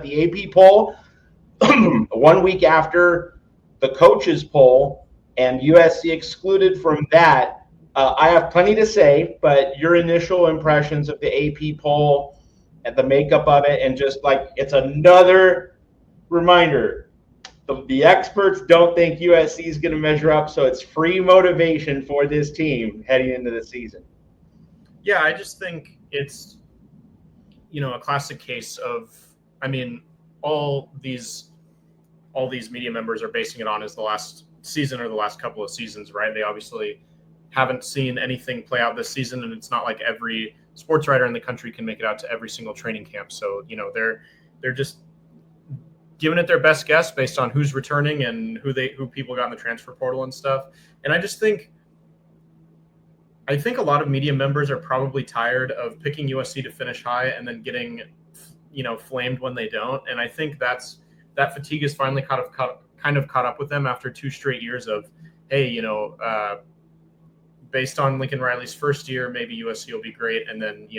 the AP poll 1 week after the coaches poll, and USC excluded from that. I have plenty to say, but your initial impressions of the AP poll and the makeup of it, and just like it's another reminder, the experts don't think USC is going to measure up, so it's free motivation for this team heading into the season. Yeah, I just think it's, a classic case of, all these media members are basing it on is the last season or the last couple of seasons, right? They obviously haven't seen anything play out this season, and it's not like every sports writer in the country can make it out to every single training camp. So, they're just giving it their best guess based on who's returning and who people got in the transfer portal and stuff. And I think a lot of media members are probably tired of picking USC to finish high and then getting, flamed when they don't. And I think that fatigue is finally kind of caught up with them after 2 straight years of, hey, based on Lincoln Riley's first year, maybe USC will be great, and then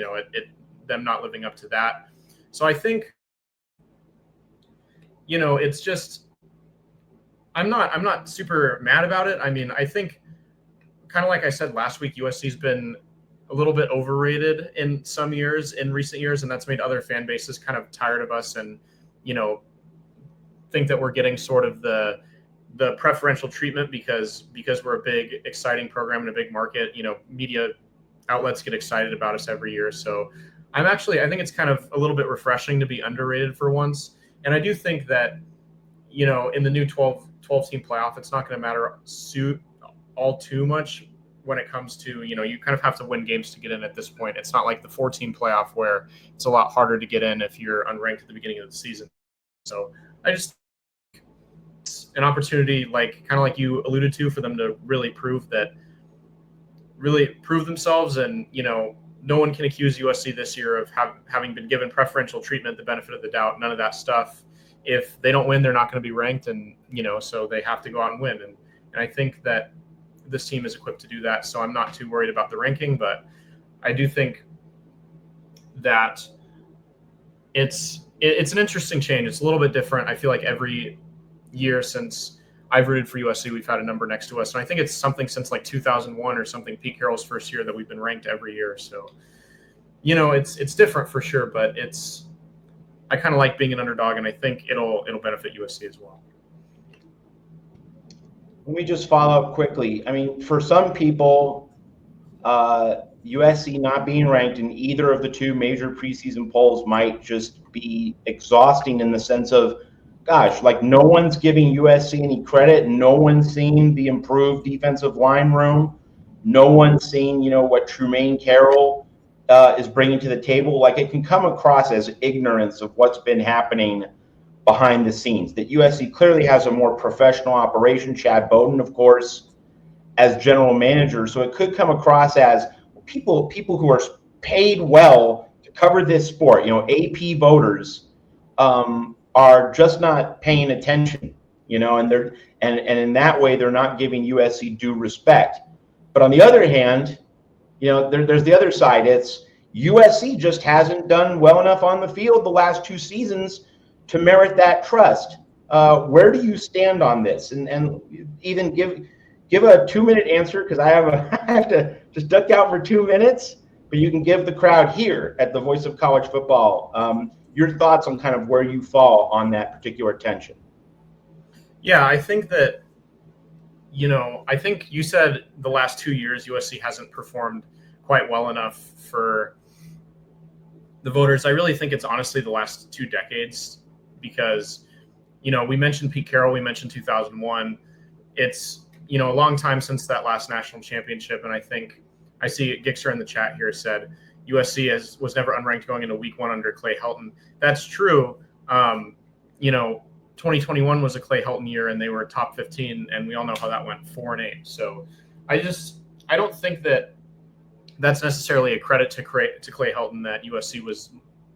them not living up to that. So I think, it's just I'm not super mad about it. I think, kind of like I said last week, USC's been a little bit overrated in recent years, and that's made other fan bases kind of tired of us and, think that we're getting sort of the preferential treatment because we're a big, exciting program in a big market. Media outlets get excited about us every year. So I think it's kind of a little bit refreshing to be underrated for once. And I do think that, in the new 12 team playoff, it's not going to matter all too much when it comes to, you kind of have to win games to get in at this point. It's not like the 4-team playoff where it's a lot harder to get in if you're unranked at the beginning of the season. So I just, it's an opportunity, kind of like you alluded to, for them to really prove themselves. And, no one can accuse USC this year of having been given preferential treatment, the benefit of the doubt, none of that stuff. If they don't win, they're not going to be ranked. And, so they have to go out and win. And I think that this team is equipped to do that. So I'm not too worried about the ranking, but I do think that it's an interesting change. It's a little bit different. I feel like every year since I've rooted for USC, we've had a number next to us. And I think it's something since 2001 or something, Pete Carroll's first year, that we've been ranked every year. So, it's different for sure, but I kind of like being an underdog, and I think it'll benefit USC as well. Let me just follow up quickly. For some people, USC not being ranked in either of the 2 major preseason polls might just be exhausting, in the sense of, gosh, no one's giving USC any credit. No one's seeing the improved defensive line room. No one's seeing, what Trumaine Carroll is bringing to the table. It can come across as ignorance of what's been happening behind the scenes. That USC clearly has a more professional operation. Chad Bowden, of course, as general manager. So it could come across as people who are paid well to cover this sport, AP voters, are just not paying attention, and in that way they're not giving USC due respect. But on the other hand, there's the other side. It's USC just hasn't done well enough on the field the last 2 seasons to merit that trust. Where do you stand on this? And even give a 2-minute answer, because I have to just duck out for 2 minutes, but you can give the crowd here at the Voice of College Football your thoughts on kind of where you fall on that particular tension. Yeah, I think that, I think you said the last 2 years USC hasn't performed quite well enough for the voters. I really think it's honestly the last 2 decades, because, we mentioned Pete Carroll, we mentioned 2001. It's, a long time since that last national championship. And I think I see Gixer in the chat here said USC was never unranked going into week 1 under Clay Helton. That's true. 2021 was a Clay Helton year, and they were top 15, and we all know how that went, 4-8. So I don't think that that's necessarily a credit to Clay Helton that USC was,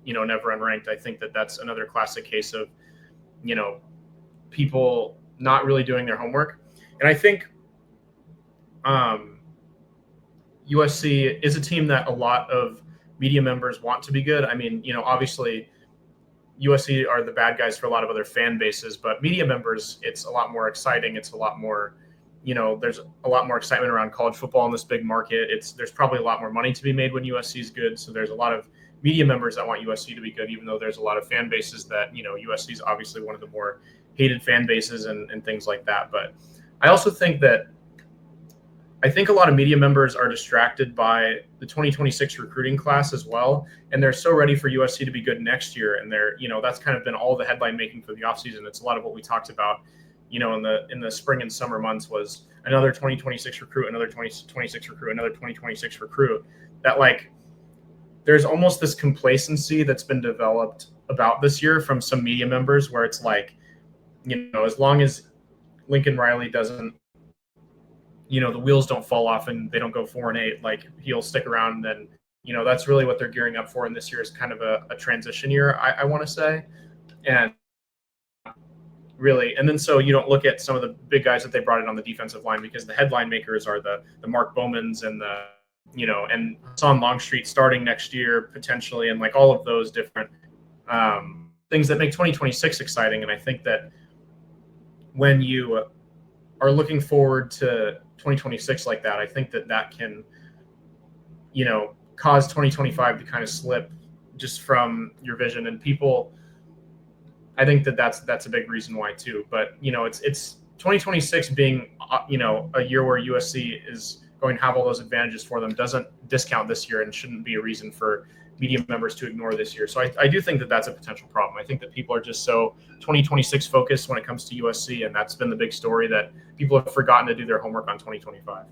never unranked. I think that that's another classic case of, people not really doing their homework. And I think USC is a team that a lot of media members want to be good. Obviously USC are the bad guys for a lot of other fan bases, but media members, it's a lot more exciting. It's a lot more, there's a lot more excitement around college football in this big market. There's probably a lot more money to be made when USC is good. So there's a lot of media members that want USC to be good, even though there's a lot of fan bases that, USC is obviously one of the more hated fan bases and things like that. But I also think that a lot of media members are distracted by the 2026 recruiting class as well. And they're so ready for USC to be good next year. And that's kind of been all the headline making for the offseason. It's a lot of what we talked about, in the spring and summer months was another 2026 recruit, another 2026 recruit, another 2026 recruit. That there's almost this complacency that's been developed about this year from some media members where it's as long as Lincoln Riley doesn't, the wheels don't fall off and they don't go 4-8, he'll stick around. Then, that's really what they're gearing up for. And this year is kind of a transition year, I want to say. And really, and then so you don't look at some of the big guys that they brought in on the defensive line, because the headline makers are the Mark Bowmans and and Hassan Longstreet starting next year potentially, and all of those different things that make 2026 exciting. And I think that when you are looking forward to 2026 like that, I think that can, cause 2025 to kind of slip just from your vision. And people, I think that's a big reason why too. But it's 2026 being a year where USC is going to have all those advantages for them doesn't discount this year, and shouldn't be a reason for media members to ignore this year. So I do think that that's a potential problem. I think that people are just so 2026 focused when it comes to USC, and that's been the big story, that people have forgotten to do their homework on 2025.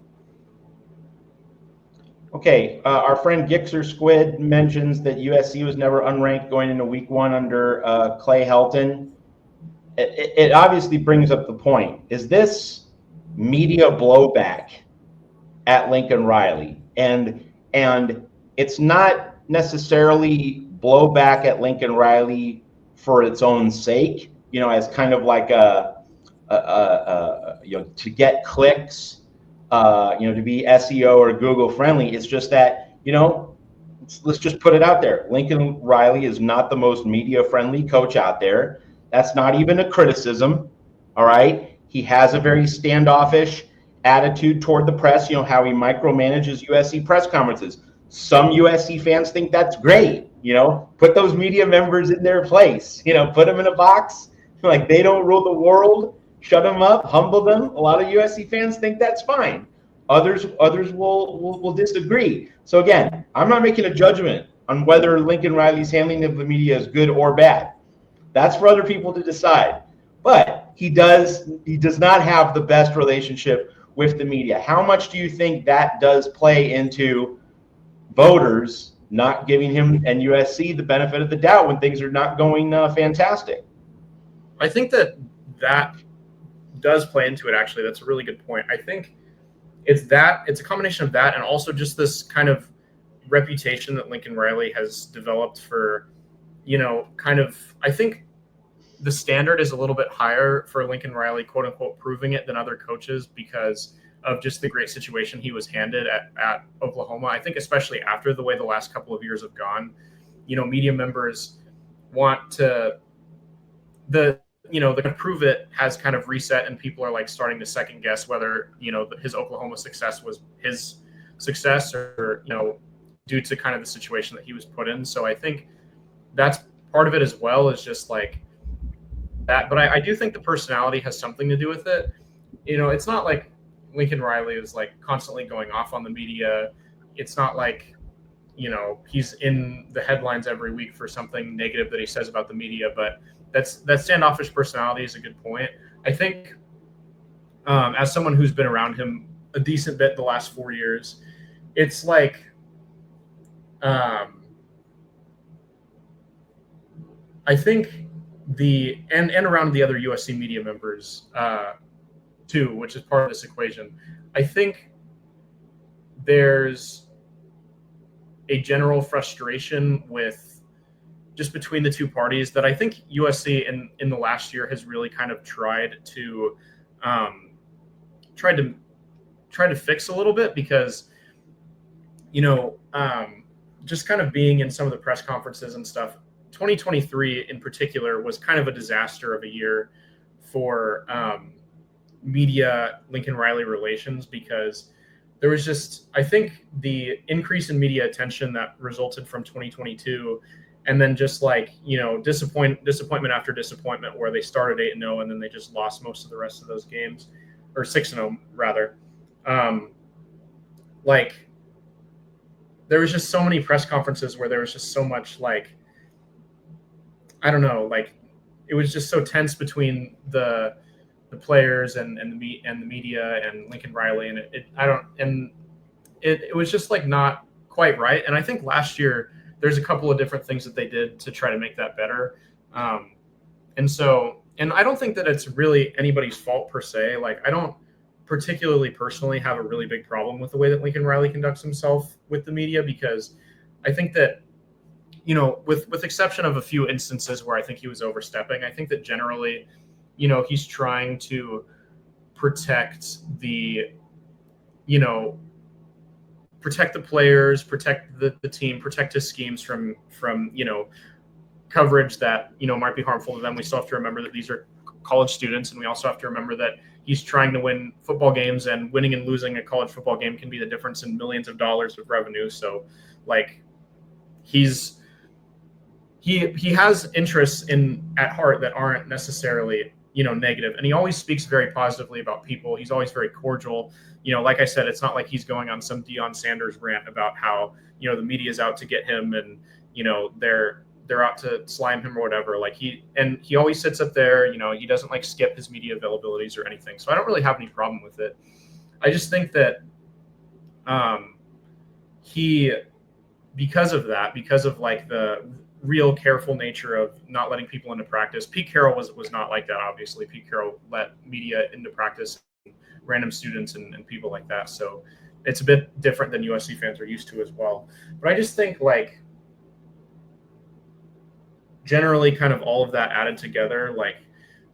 Okay, our friend Gixxer Squid mentions that USC was never unranked going into week one under Clay Helton. It obviously brings up the point. Is this media blowback at Lincoln Riley? And it's not necessarily blowback at Lincoln Riley for its own sake, as kind of like to get clicks, to be SEO or Google friendly. It's just that, let's just put it out there. Lincoln Riley is not the most media friendly coach out there. That's not even a criticism. All right. He has a very standoffish attitude toward the press, how he micromanages USC press conferences. Some USC fans think that's great. Put those media members in their place, put them in a box, they don't rule the world, shut them up, humble them. A lot of USC fans think that's fine. Others will disagree. So again, I'm not making a judgment on whether Lincoln Riley's handling of the media is good or bad. That's for other people to decide. But he does not have the best relationship with the media. How much do you think that does play into voters not giving him and USC the benefit of the doubt when things are not going fantastic? I think that does play into it, actually. That's a really good point. I think it's a combination of that, and also just this kind of reputation that Lincoln Riley has developed for, I think the standard is a little bit higher for Lincoln Riley, quote unquote, proving it than other coaches because of just the great situation he was handed at Oklahoma. I think especially after the way the last couple of years have gone, media members want to, the prove it has kind of reset, and people are starting to second guess whether, his Oklahoma success was his success or, due to kind of the situation that he was put in. So I think that's part of it as well, is just that. But I do think the personality has something to do with it. It's not like Lincoln Riley is constantly going off on the media. It's not like, he's in the headlines every week for something negative that he says about the media, but that standoffish personality is a good point. I think as someone who's been around him a decent bit the last 4 years, it's I think and around the other USC media members too, which is part of this equation. I think there's a general frustration with just between the two parties that I think USC in the last year has really kind of tried to fix a little bit, because just kind of being in some of the press conferences and stuff, 2023 in particular was kind of a disaster of a year for media Lincoln Riley relations, because there was just, I think, the increase in media attention that resulted from 2022, and then just like, disappointment after disappointment, where they started 8-0 and then they just lost most of the rest of those games, or 6-0 rather. Like, there was just so many press conferences where there was just so much, like, I don't know, like, it was just so tense between the players and the media and Lincoln Riley, and it was just like not quite right. And I think last year there's a couple of different things that they did to try to make that better. And I don't think that it's really anybody's fault per se. Like, I don't particularly personally have a really big problem with the way that Lincoln Riley conducts himself with the media, because I think that, with exception of a few instances where I think he was overstepping, I think that generally, he's trying to protect the players, protect the team, protect his schemes from coverage that might be harmful to them. We still have to remember that these are college students, and we also have to remember that he's trying to win football games, and winning and losing a college football game can be the difference in millions of dollars of revenue. So, like, he has interests at heart that aren't necessarily negative, and he always speaks very positively about people. He's always very cordial. Like I said, it's not like he's going on some Deion Sanders rant about how the media's out to get him, and they're out to slime him or whatever. Like, he always sits up there. He doesn't like skip his media availabilities or anything. So I don't really have any problem with it. I just think that because of like the real careful nature of not letting people into practice. Pete Carroll was not like that, obviously. Pete Carroll let media into practice, random students and people like that. So it's a bit different than USC fans are used to as well. But I just think, like, generally kind of all of that added together, like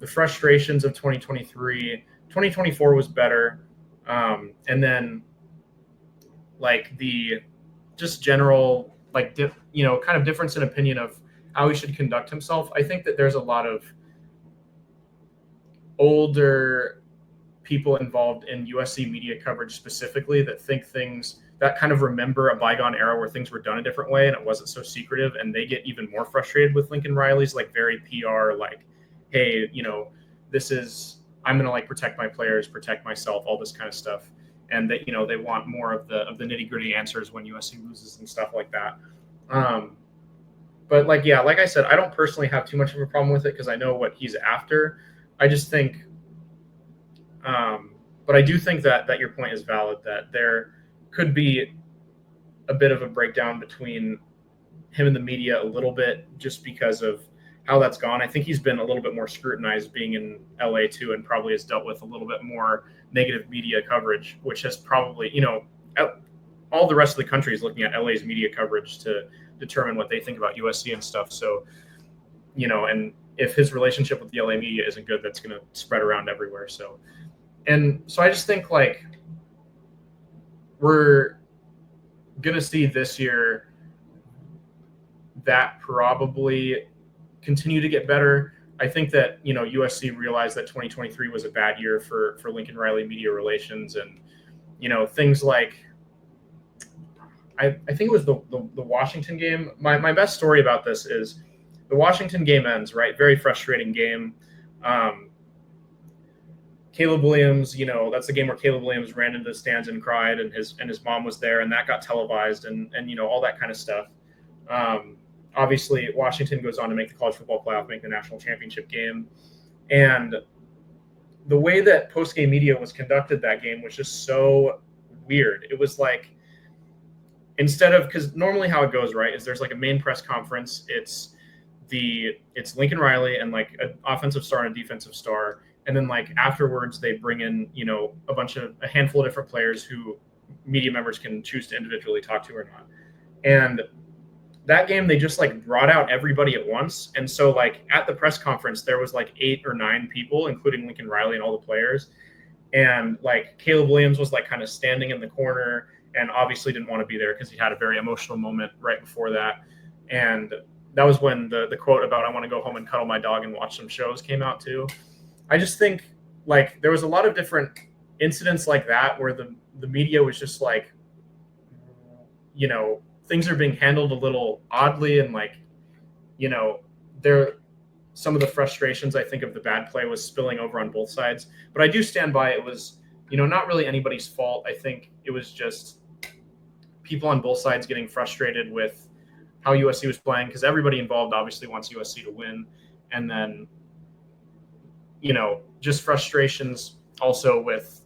the frustrations of 2023, 2024 was better. And then like the just general, like, kind of difference in opinion of how he should conduct himself. I think that there's a lot of older people involved in USC media coverage specifically that think things that kind of remember a bygone era where things were done a different way and it wasn't so secretive, and they get even more frustrated with Lincoln Riley's like very PR, like, hey, this is, I'm going to like protect my players, protect myself, all this kind of stuff. And that, they want more of the nitty gritty answers when USC loses and stuff like that. But like, yeah, like I said, I don't personally have too much of a problem with it because I know what he's after. I just think, but I do think that your point is valid, that there could be a bit of a breakdown between him and the media a little bit, just because of how that's gone. I think he's been a little bit more scrutinized being in LA too, and probably has dealt with a little bit more negative media coverage, which has probably, all the rest of the country is looking at LA's media coverage to determine what they think about USC and stuff. So, and if his relationship with the LA media isn't good, that's going to spread around everywhere. So I just think, like, we're going to see this year that probably continue to get better. I think that, USC realized that 2023 was a bad year for Lincoln Riley media relations, and, things like, I think it was the Washington game. My best story about this is the Washington game ends, right? Very frustrating game. Caleb Williams, that's the game where Caleb Williams ran into the stands and cried, and his mom was there, and that got televised, and all that kind of stuff. Obviously, Washington goes on to make the college football playoff, make the national championship game. And the way that post-game media was conducted that game was just so weird. It was like, because normally how it goes, right, is there's like a main press conference. It's Lincoln Riley and like an offensive star and a defensive star. And then like afterwards they bring in, a handful of different players who media members can choose to individually talk to or not. And that game, they just like brought out everybody at once. And so like at the press conference, there was like 8 or 9 people, including Lincoln Riley and all the players. And like Caleb Williams was like kind of standing in the corner and obviously didn't want to be there because he had a very emotional moment right before that. And that was when the quote about I want to go home and cuddle my dog and watch some shows came out too. I just think like there was a lot of different incidents like that where the media was just like, things are being handled a little oddly, and like, there some of the frustrations I think of the bad play was spilling over on both sides. But I do stand by it was, not really anybody's fault. I think it was just people on both sides getting frustrated with how USC was playing, because everybody involved obviously wants USC to win. And then, just frustrations also with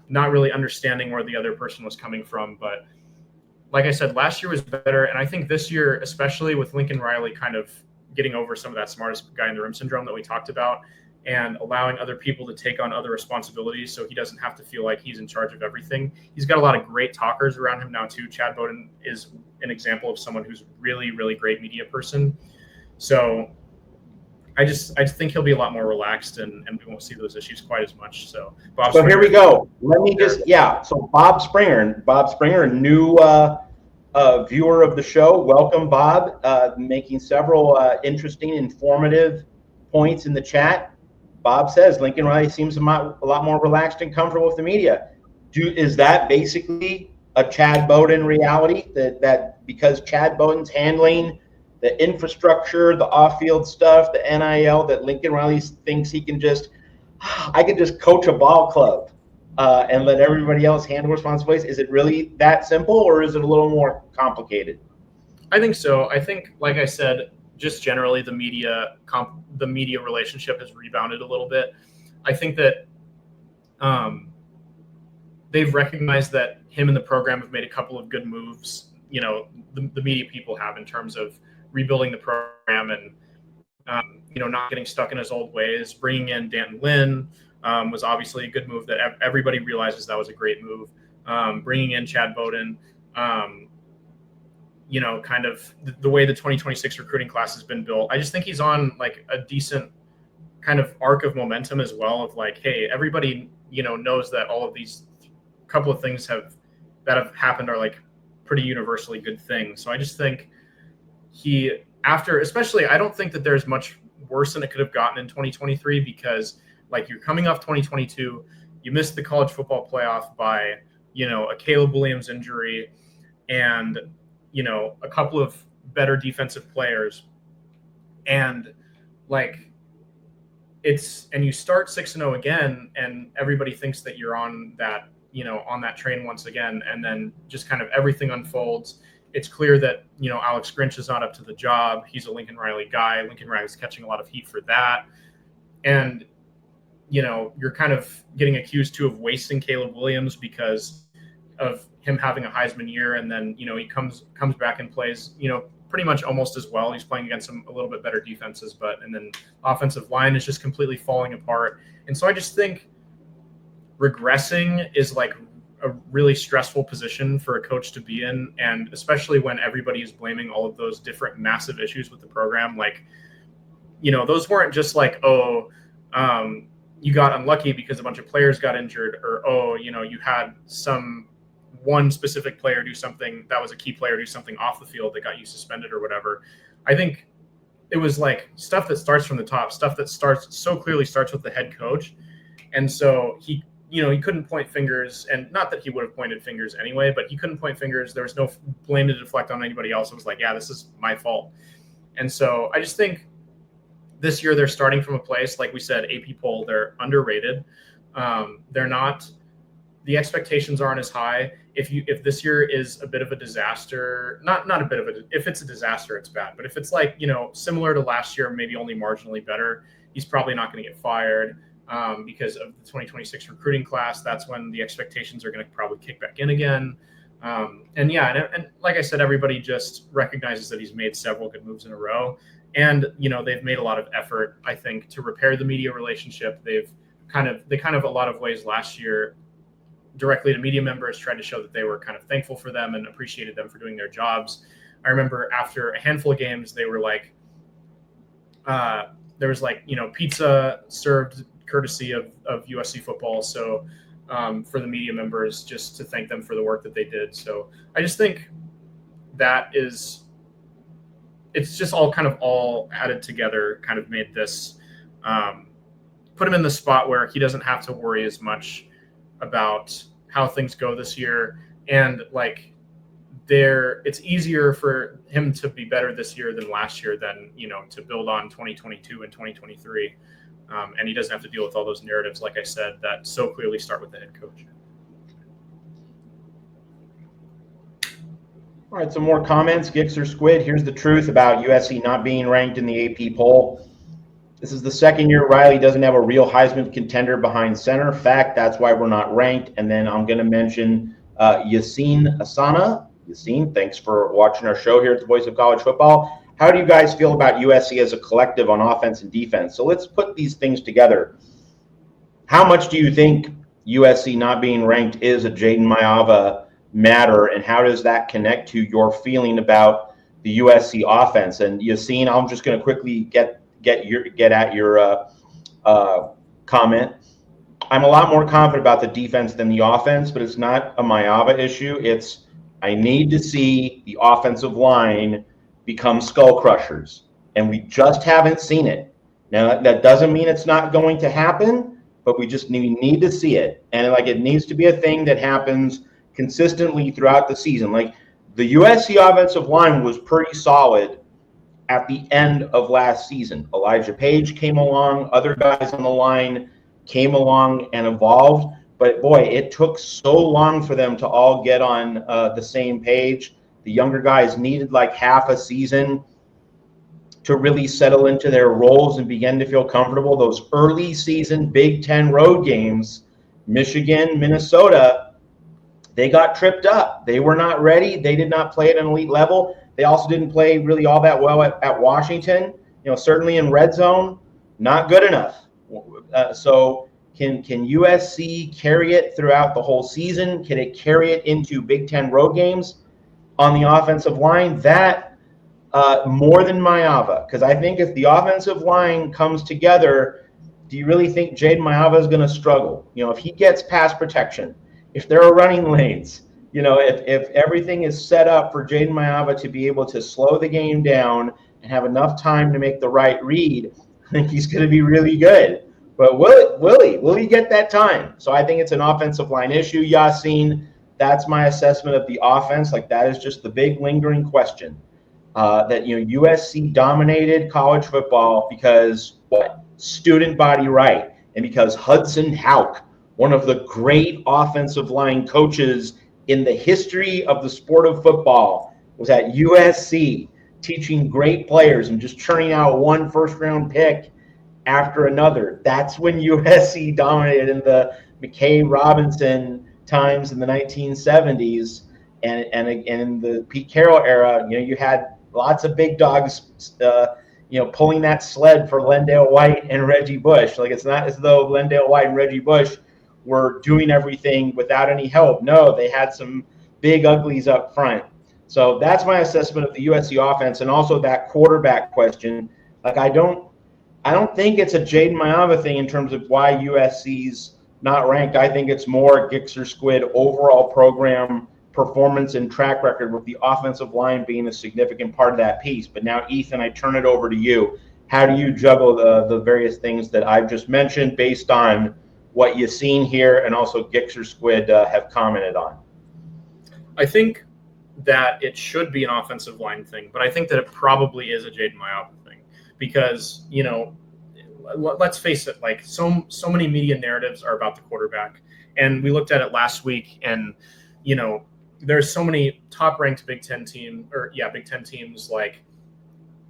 not really understanding where the other person was coming from. But like I said, last year was better. And I think this year, especially with Lincoln Riley kind of getting over some of that smartest guy in the room syndrome that we talked about, and allowing other people to take on other responsibilities so he doesn't have to feel like he's in charge of everything. He's got a lot of great talkers around him now too. Chad Bowden is an example of someone who's really, really great media person. So I just think he'll be a lot more relaxed, and we won't see those issues quite as much. So Bob Springer, here we go. Let me so Bob Springer, new viewer of the show. Welcome, Bob. Making several interesting, informative points in the chat. Bob says Lincoln Riley seems a lot more relaxed and comfortable with the media. Is that basically a Chad Bowden reality? That because Chad Bowden's handling the infrastructure, the off-field stuff, the NIL, that Lincoln Riley thinks he can I could just coach a ball club and let everybody else handle responsibilities? Is it really that simple, or is it a little more complicated? I think so. I think, like I said, just generally the media relationship has rebounded a little bit. I think that they've recognized that him and the program have made a couple of good moves. The media people have, in terms of rebuilding the program and not getting stuck in his old ways. Bringing in Danton Lynn was obviously a good move that everybody realizes that was a great move. Bringing in Chad Bowden. Kind of the way the 2026 recruiting class has been built. I just think he's on like a decent kind of arc of momentum as well, of like, hey, everybody, knows that all of these couple of things that have happened are like pretty universally good things. So I just think especially, I don't think that there's much worse than it could have gotten in 2023, because like you're coming off 2022, you missed the college football playoff by, a Caleb Williams injury and, a couple of better defensive players. And like, and you start 6-0 again, and everybody thinks that you're on that, on that train once again. And then just kind of everything unfolds. It's clear that, Alex Grinch is not up to the job. He's a Lincoln Riley guy. Lincoln Riley's catching a lot of heat for that. And, you're kind of getting accused too of wasting Caleb Williams because of him having a Heisman year. And then, he comes back and plays, pretty much almost as well. He's playing against some a little bit better defenses, and then offensive line is just completely falling apart. And so I just think regressing is like a really stressful position for a coach to be in. And especially when everybody is blaming all of those different massive issues with the program. Like, those weren't just like, you got unlucky because a bunch of players got injured, or, you had one specific player do something that was a key player do something off the field that got you suspended or whatever. I think it was like stuff that starts from the top, stuff that so clearly starts with the head coach. And so he couldn't point fingers, and not that he would have pointed fingers anyway, but he couldn't point fingers. There was no blame to deflect on anybody else. It was like, yeah, this is my fault. And so I just think this year they're starting from a place, like we said, AP poll, they're underrated. They're not, the expectations aren't as high. If this year is a bit of a disaster, if it's a disaster, it's bad. But if it's like, similar to last year, maybe only marginally better, he's probably not going to get fired because of the 2026 recruiting class. That's when the expectations are going to probably kick back in again. And like I said, everybody just recognizes that he's made several good moves in a row. And, they've made a lot of effort, I think, to repair the media relationship. They kind of a lot of ways last year directly to media members tried to show that they were kind of thankful for them and appreciated them for doing their jobs. I remember after a handful of games, they were like, there was like, pizza served courtesy of USC football. So for the media members, just to thank them for the work that they did. So I just think that is it's just all kind of all added together, kind of made this put him in the spot where he doesn't have to worry as much about how things go this year. And like it's easier for him to be better this year than last year than, to build on 2022 and 2023. And he doesn't have to deal with all those narratives, like I said, that so clearly start with the head coach. All right, some more comments. Gixxer Squid, here's the truth about USC not being ranked in the AP poll. This is the second year Riley doesn't have a real Heisman contender behind center. Fact, that's why we're not ranked. And then I'm going to mention Yassine Asana. Yassine, thanks for watching our show here at the Voice of College Football. How do you guys feel about USC as a collective on offense and defense? So let's put these things together. How much do you think USC not being ranked is a Jaden Maiava matter, and how does that connect to your feeling about the USC offense? And Yassine, I'm just going to quickly get at your comment. I'm a lot more confident about the defense than the offense, but it's not a Maiava issue. It's I need to see the offensive line become skull crushers, and we just haven't seen it. Now, that doesn't mean it's not going to happen, but we just need to see it. And like it needs to be a thing that happens consistently throughout the season. Like the USC offensive line was pretty solid at the end of last season. Elijah Page came along, other guys on the line came along and evolved. But boy, it took so long for them to all get on the same page. The younger guys needed like half a season to really settle into their roles and begin to feel comfortable. Those early season Big Ten road games, Michigan, Minnesota, they got tripped up. They were not ready. They did not play at an elite level. They also didn't play really all that well at Washington. Certainly in red zone, not good enough. So can USC carry it throughout the whole season? Can it carry it into Big Ten road games on the offensive line? That more than Maiava, because I think if the offensive line comes together, do you really think Jaden Maiava is going to struggle? If he gets pass protection, if there are running lanes, if everything is set up for Jaden Maiava to be able to slow the game down and have enough time to make the right read, I think he's going to be really good. But will he get that time? So I think it's an offensive line issue, Yassine. That's my assessment of the offense. Like that is just the big lingering question. That USC dominated college football because student body right, and because Hudson Houck, one of the great offensive line coaches in the history of the sport of football, was at USC teaching great players and just churning out one first-round pick after another. That's when USC dominated in the McKay Robinson times in the 1970s, and in the Pete Carroll era, you had lots of big dogs, pulling that sled for Lendale White and Reggie Bush. Like it's not as though Lendale White and Reggie Bush were doing everything without any help. No, they had some big uglies up front. So that's my assessment of the USC offense, and also that quarterback question. Like I don't think it's a Jaden Maiava thing in terms of why USC's not ranked. I think it's more Gixxer Squid overall program performance and track record, with the offensive line being a significant part of that piece. But now, Ethan, I turn it over to you. How do you juggle the various things that I've just mentioned based on what you've seen here and also Gixxer Squid have commented on? I think that it should be an offensive line thing, but I think that it probably is a Jaden Maiava thing because, let's face it, like so many media narratives are about the quarterback. And we looked at it last week, and, there's so many top-ranked Big Ten teams like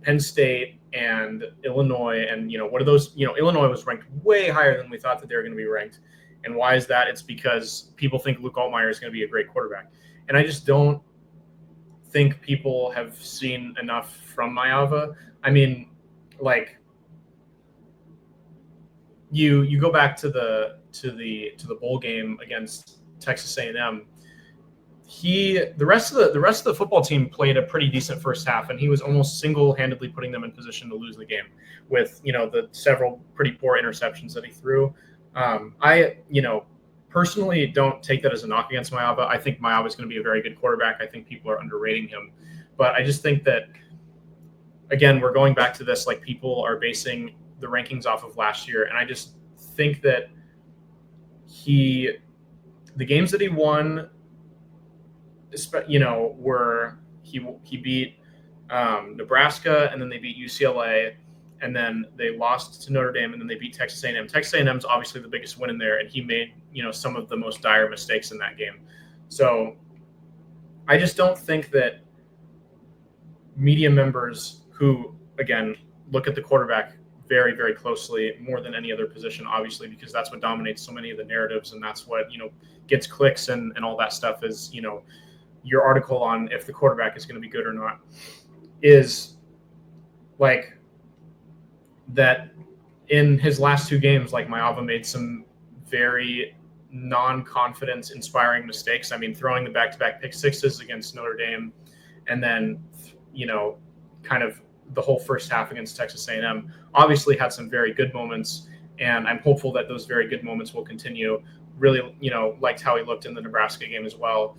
Penn State and Illinois, and what are those? Illinois was ranked way higher than we thought that they were going to be ranked. And why is that? It's because people think Luke Altmaier is going to be a great quarterback, and I just don't think people have seen enough from Maiava. I mean, like you go back to the bowl game against Texas A&M. The rest of the football team played a pretty decent first half, and he was almost single-handedly putting them in position to lose the game with the several pretty poor interceptions that he threw. I personally don't take that as a knock against Maiava. I think Maiava is going to be a very good quarterback. I think people are underrating him, but I just think that again, we're going back to this, like, people are basing the rankings off of last year. And I just think that the games that he won, were he beat Nebraska, and then they beat UCLA, and then they lost to Notre Dame, and then they beat Texas A&M. Texas A&M is obviously the biggest win in there, and he made some of the most dire mistakes in that game. So I just don't think that media members who, again, look at the quarterback very, very closely, more than any other position, obviously, because that's what dominates so many of the narratives, and that's what gets clicks and all that stuff is your article on if the quarterback is going to be good or not, is like that in his last two games, like, Maava made some very non-confidence inspiring mistakes. I mean, throwing the back-to-back pick sixes against Notre Dame, and then kind of the whole first half against Texas A&M, obviously had some very good moments, and I'm hopeful that those very good moments will continue. Really, liked how he looked in the Nebraska game as well.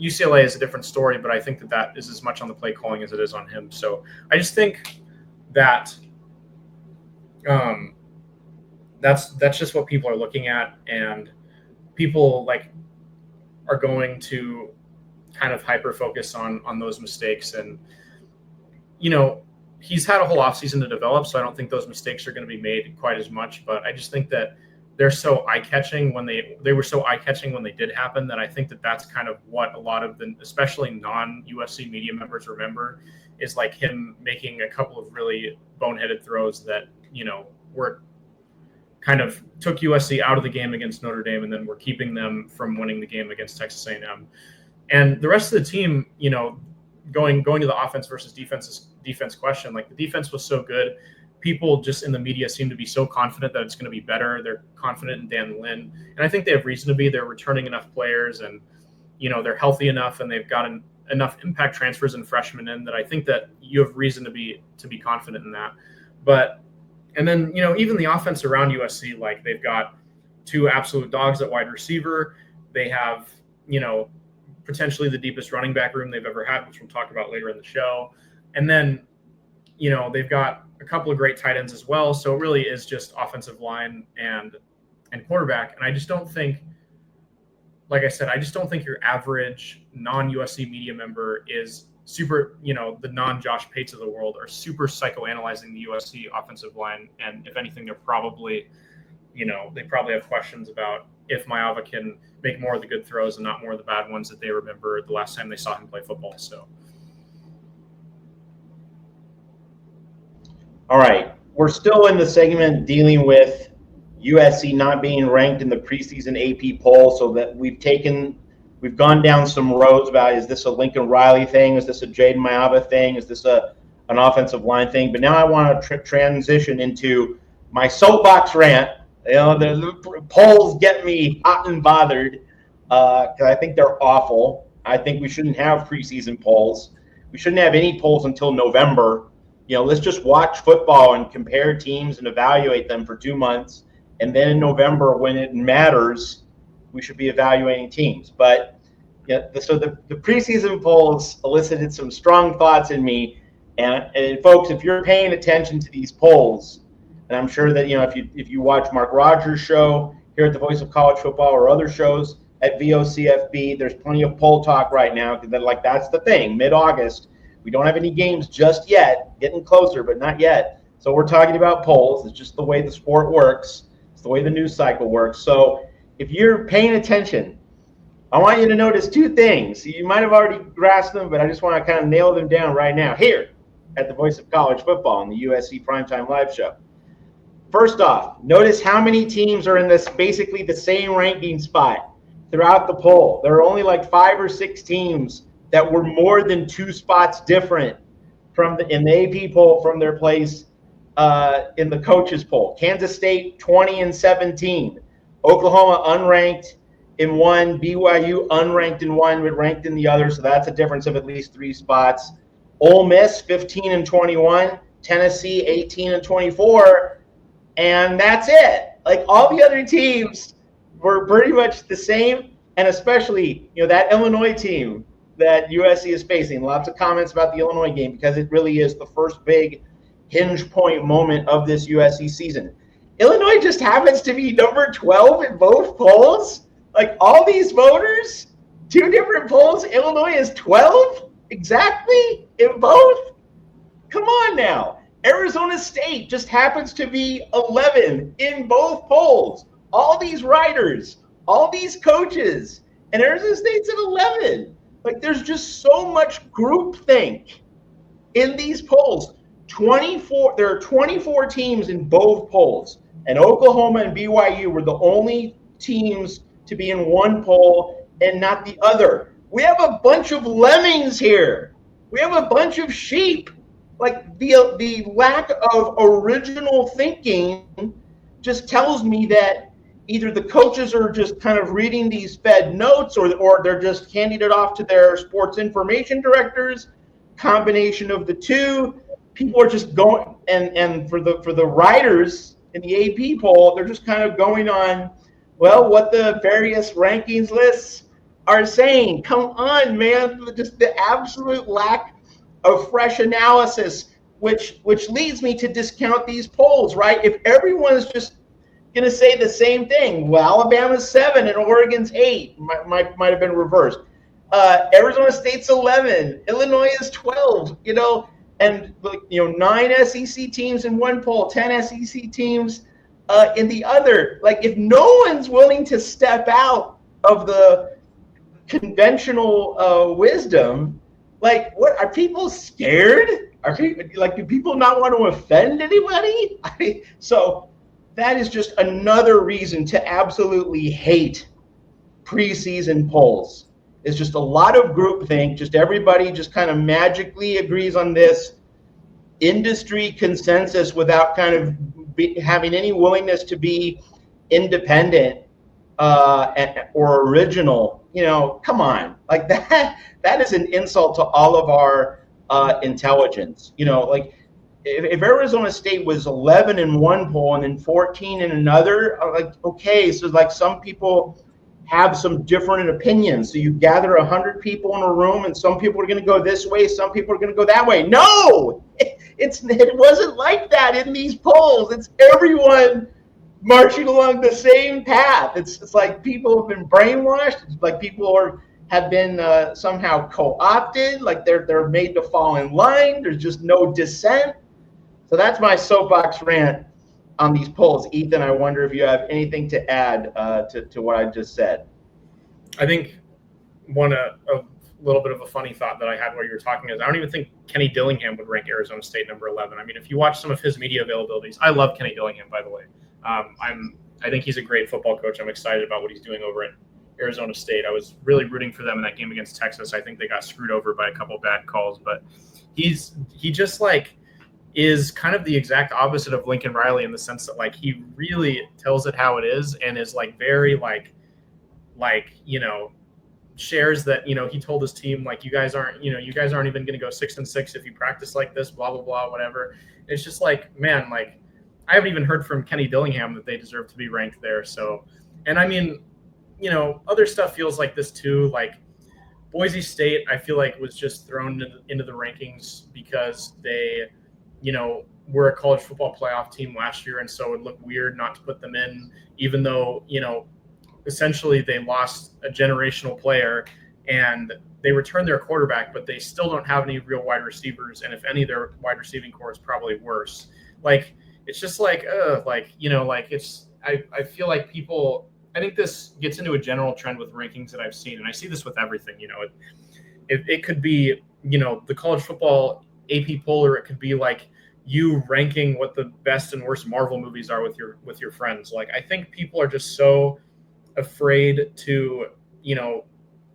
UCLA is a different story, but I think that is as much on the play calling as it is on him. So I just think that that's just what people are looking at, and people are going to kind of hyper focus on those mistakes. And he's had a whole offseason to develop, so I don't think those mistakes are going to be made quite as much. But I just think that they're so eye-catching when they were so eye-catching when they did happen, that I think that that's kind of what a lot of the, especially non-USC media members, remember, is like him making a couple of really boneheaded throws that were kind of took USC out of the game against Notre Dame, and then were keeping them from winning the game against Texas A&M. And the rest of the team, going to the offense versus defense question, like, the defense was so good. People just in the media seem to be so confident that it's going to be better. They're confident in Dan Lynn, and I think they have reason to be. They're returning enough players, and they're healthy enough, and they've got enough impact transfers and freshmen in that I think that you have reason to be confident in that. But and then even the offense around USC, like, they've got two absolute dogs at wide receiver. They have potentially the deepest running back room they've ever had, which we'll talk about later in the show. And then they've got a couple of great tight ends as well. So it really is just offensive line and quarterback. And I just don't think, like I said, I just don't think your average non-USC media member is super, the non-Josh Pates of the world are super psychoanalyzing the USC offensive line. And if anything, they're probably, they probably have questions about if Maava can make more of the good throws and not more of the bad ones that they remember the last time they saw him play football. So. All right, we're still in the segment dealing with USC not being ranked in the preseason AP poll, so that we've gone down some roads about, is this a Lincoln Riley thing? Is this a Jaden Maava thing? Is this an offensive line thing? But now I want to transition into my soapbox rant. The polls get me hot and bothered because I think they're awful. I think we shouldn't have preseason polls. We shouldn't have any polls until November. Let's just watch football and compare teams and evaluate them for 2 months. And then in November, when it matters, we should be evaluating teams. But so the preseason polls elicited some strong thoughts in me. And folks, if you're paying attention to these polls, and I'm sure that if you watch Mark Rogers' show here at the Voice of College Football or other shows at VOCFB, there's plenty of poll talk right now, because that's the thing. Mid-August, we don't have any games just yet, getting closer, but not yet. So we're talking about polls. It's just the way the sport works. It's the way the news cycle works. So if you're paying attention, I want you to notice two things. You might have already grasped them, but I just want to kind of nail them down right now here at the Voice of College Football on the USC Primetime Live Show. First off, notice how many teams are in this basically the same ranking spot throughout the poll. There are only like 5 or 6 teams that were more than 2 spots different in the AP poll from their place in the coaches poll. Kansas State 20 and 17, Oklahoma unranked in 1, BYU unranked in 1 but ranked in the other, so that's a difference of at least 3 spots. Ole Miss 15 and 21, Tennessee 18 and 24, and that's it. Like, all the other teams were pretty much the same, and especially that Illinois team that USC is facing. Lots of comments about the Illinois game because it really is the first big hinge point moment of this USC season. Illinois just happens to be number 12 in both polls. Like all these voters, two different polls, Illinois is 12 exactly in both. Come on now. Arizona State just happens to be 11 in both polls. All these writers, all these coaches, and Arizona State's at 11. Like there's just so much groupthink in these polls. There are 24 teams in both polls, and Oklahoma and BYU were the only teams to be in one poll and not the other. We have a bunch of lemmings here. We have a bunch of sheep. Like the lack of original thinking just tells me that either the coaches are just kind of reading these fed notes or they're just handing it off to their sports information directors, combination of the two. People are just going, and for the writers in the AP poll, they're just kind of going on, well, what the various rankings lists are saying. Come on, man. Just the absolute lack of fresh analysis, which leads me to discount these polls, right? If everyone's just going to say the same thing, well, Alabama's 7 and Oregon's 8, might have been reversed. Arizona State's 11, Illinois is 12, and 9 SEC teams in one poll, 10 SEC teams in the other. Like if no one's willing to step out of the conventional wisdom, like what are people scared? Are people do people not want to offend anybody? So that is just another reason to absolutely hate preseason polls. It's just a lot of groupthink. Just everybody just kind of magically agrees on this industry consensus without kind of having any willingness to be independent or original. Come on, like that is an insult to all of our intelligence. Like if Arizona State was 11 in one poll and then 14 in another, like, okay, so like some people have some different opinions. So you gather 100 people in a room and some people are going to go this way, some people are going to go that way. No, it wasn't like that in these polls. It's everyone marching along the same path. It's like people have been brainwashed. It's like people have been somehow co-opted. Like they're made to fall in line. There's just no dissent. So that's my soapbox rant on these polls. Ethan, I wonder if you have anything to add to what I just said. I think a little bit of a funny thought that I had while you were talking is I don't even think Kenny Dillingham would rank Arizona State number 11. I mean, if you watch some of his media availabilities, I love Kenny Dillingham, by the way. I think he's a great football coach. I'm excited about what he's doing over at Arizona State. I was really rooting for them in that game against Texas. I think they got screwed over by a couple bad calls, but he just like is kind of the exact opposite of Lincoln Riley in the sense that like he really tells it how it is and is like very shares that he told his team like you guys aren't even going to go 6-6 if you practice like this, blah blah blah, whatever. It's just like, man, like I haven't even heard from Kenny Dillingham that they deserve to be ranked there. So, and I mean, other stuff feels like this too. Like Boise State, I feel like was just thrown into the rankings because they were a college football playoff team last year, and so it would look weird not to put them in, even though essentially they lost a generational player and they returned their quarterback, but they still don't have any real wide receivers, and if any, their wide receiving core is probably worse. Like it's just like it's I feel like people. I think this gets into a general trend with rankings that I've seen, and I see this with everything. It could be the college football AP poll, or it could be like you ranking what the best and worst Marvel movies are with your friends. Like I think people are just so afraid to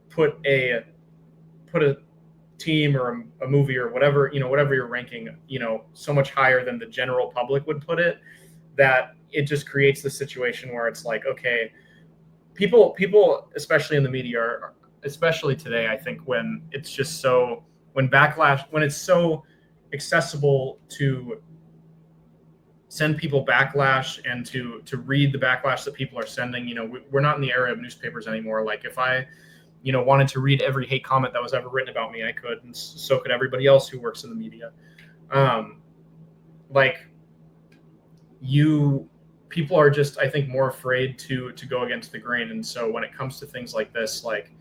put a team or a movie or whatever you're ranking so much higher than the general public would put it, that it just creates the situation where it's like, okay, people especially in the media are, especially today, I think when it's just so when it's so accessible to send people backlash and to read the backlash that people are sending, we're not in the era of newspapers anymore. Like if I wanted to read every hate comment that was ever written about me, I could, and so could everybody else who works in the media. People are just, I think, more afraid to go against the grain. And so when it comes to things like this, like,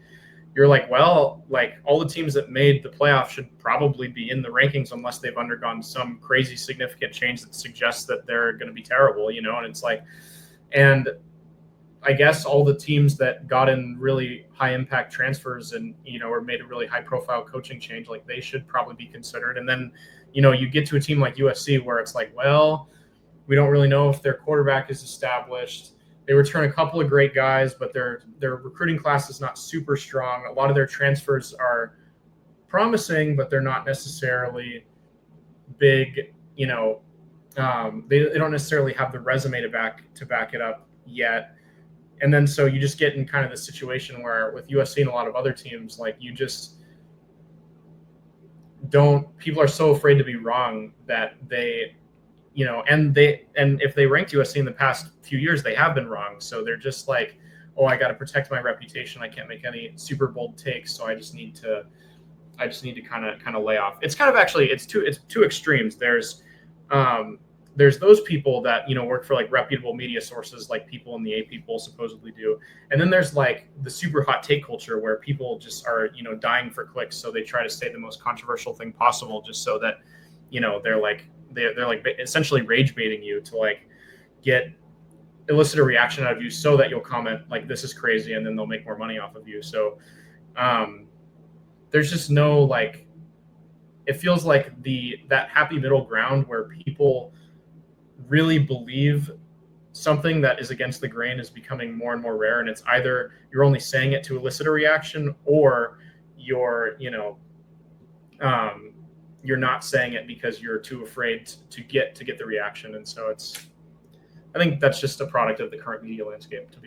you're like, well, like, all the teams that made the playoffs should probably be in the rankings unless they've undergone some crazy significant change that suggests that they're going to be terrible, and it's like, and I guess all the teams that got in really high impact transfers and, or made a really high profile coaching change, like, they should probably be considered. And then, you get to a team like USC where it's like, well, we don't really know if their quarterback is established. They return a couple of great guys, but their recruiting class is not super strong. A lot of their transfers are promising, but they're not necessarily big. They don't necessarily have the resume to back it up yet. And then so you just get in kind of the situation where with USC and a lot of other teams, like, you just don't. People are so afraid to be wrong that they. And if they ranked USC in the past few years, they have been wrong. So they're just like, oh, I got to protect my reputation. I can't make any super bold takes. So I just need to kind of lay off. It's kind of actually, it's two extremes. There's those people that, work for like reputable media sources, like people in the AP poll supposedly do. And then there's like the super hot take culture where people just are, dying for clicks. So they try to say the most controversial thing possible just so that, they're like essentially rage baiting you to like elicit a reaction out of you so that you'll comment like, this is crazy, and then they'll make more money off of you. So there's just no, like, it feels like that happy middle ground where people really believe something that is against the grain is becoming more and more rare. And it's either you're only saying it to elicit a reaction, or you're not saying it because you're too afraid to get the reaction. And so I think that's just a product of the current media landscape, to be honest.